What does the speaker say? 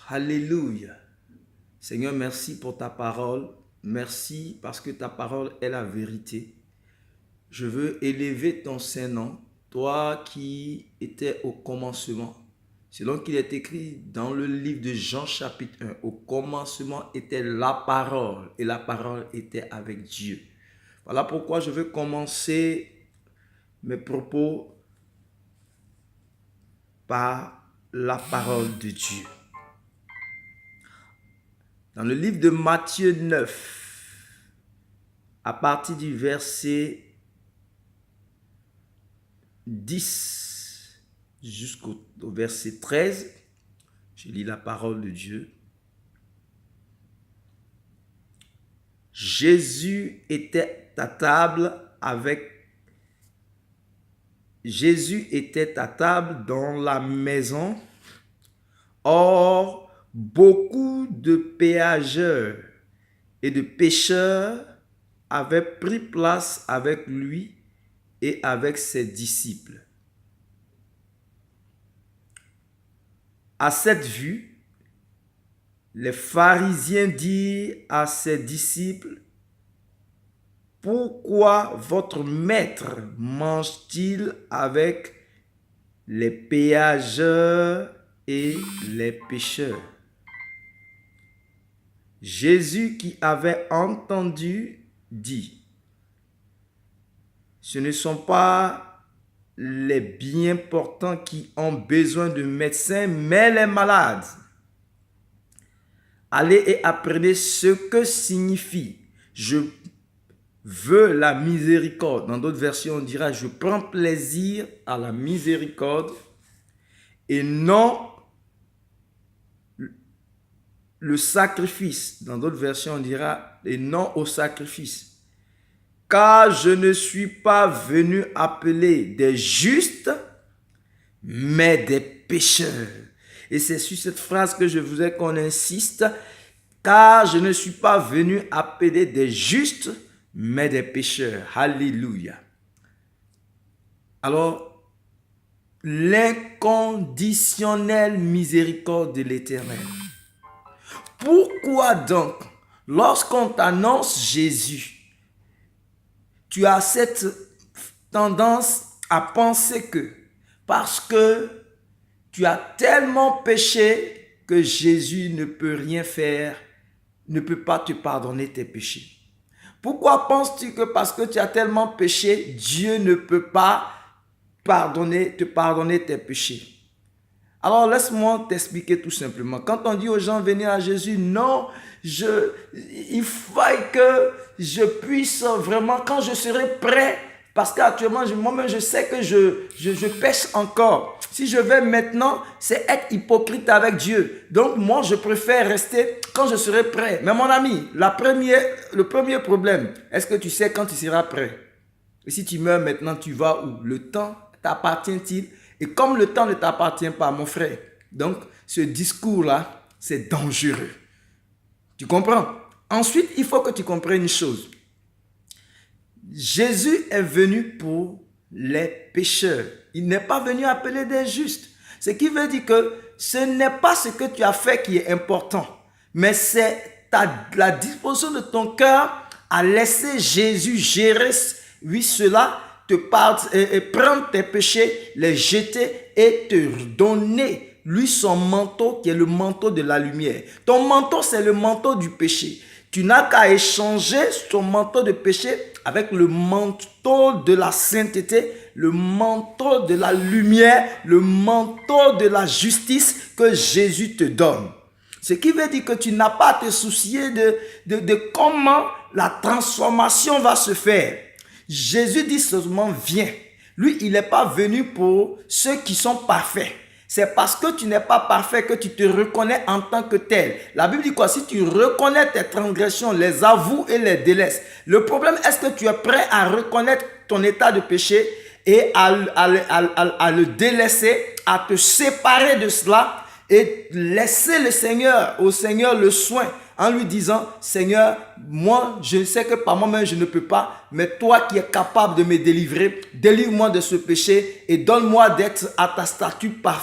Alléluia. Seigneur, merci pour ta parole. Merci parce que ta parole est la vérité. Je veux élever ton Saint-Nom, toi qui étais au commencement. Selon qu'il est écrit dans le livre de Jean chapitre 1, au commencement était la parole et la parole était avec Dieu. Voilà pourquoi je veux commencer mes propos par la parole de Dieu. Dans le livre de Matthieu 9, à partir du verset 10 jusqu'au verset 13, je lis la parole de Dieu. Jésus était à table dans la maison. Or, beaucoup de péageurs et de pécheurs avaient pris place avec lui et avec ses disciples. À cette vue, les pharisiens dirent à ses disciples: « Pourquoi votre maître mange-t-il avec les péageurs et les pécheurs ?» Jésus, qui avait entendu, dit: « Ce ne sont pas les bien portants qui ont besoin de médecins, mais les malades. Allez et apprenez ce que signifie « Je veux la miséricorde ». Dans d'autres versions, on dira « Je prends plaisir à la miséricorde et non le sacrifice ». Dans d'autres versions, on dira « Et non au sacrifice ». Car je ne suis pas venu appeler des justes, mais des pécheurs. Et c'est sur cette phrase que je voudrais qu'on insiste. Car je ne suis pas venu appeler des justes, mais des pécheurs. Alléluia. Alors, l'inconditionnelle miséricorde de l'Éternel. Pourquoi donc, lorsqu'on t'annonce Jésus, tu as cette tendance à penser que parce que tu as tellement péché que Jésus ne peut rien faire, ne peut pas te pardonner tes péchés? Pourquoi penses-tu que parce que tu as tellement péché, Dieu ne peut pas te pardonner tes péchés? Alors laisse-moi t'expliquer tout simplement. Quand on dit aux gens venir à Jésus, non, il faut que je puisse vraiment, quand je serai prêt, parce qu'actuellement, moi-même, je sais que je pêche encore. Si je vais maintenant, c'est être hypocrite avec Dieu. Donc, moi, je préfère rester quand je serai prêt. Mais mon ami, le premier problème, est-ce que tu sais quand tu seras prêt? Et si tu meurs maintenant, tu vas où? Le temps t'appartient-il? Et comme le temps ne t'appartient pas, mon frère, donc ce discours-là, c'est dangereux. Tu comprends? Ensuite, il faut que tu comprennes une chose. Jésus est venu pour les pécheurs. Il n'est pas venu appeler des justes. Ce qui veut dire que ce n'est pas ce que tu as fait qui est important, mais c'est la disposition de ton cœur à laisser Jésus gérer, oui, cela, te prendre tes péchés, les jeter et te donner lui son manteau qui est le manteau de la lumière. Ton manteau, c'est le manteau du péché. Tu n'as qu'à échanger ton manteau de péché avec le manteau de la sainteté, le manteau de la lumière, le manteau de la justice que Jésus te donne. Ce qui veut dire que tu n'as pas à te soucier de comment la transformation va se faire. Jésus dit seulement viens. Lui, il n'est pas venu pour ceux qui sont parfaits. C'est parce que tu n'es pas parfait que tu te reconnais en tant que tel. La Bible dit quoi? Si tu reconnais tes transgressions, les avoues et les délaisses. Le problème, est-ce que tu es prêt à reconnaître ton état de péché et à le délaisser, à te séparer de cela et laisser au Seigneur le soin en lui disant, Seigneur, moi, je sais que par moi-même, je ne peux pas, mais toi qui es capable de me délivrer, délivre-moi de ce péché et donne-moi d'être à ta statue parfaite.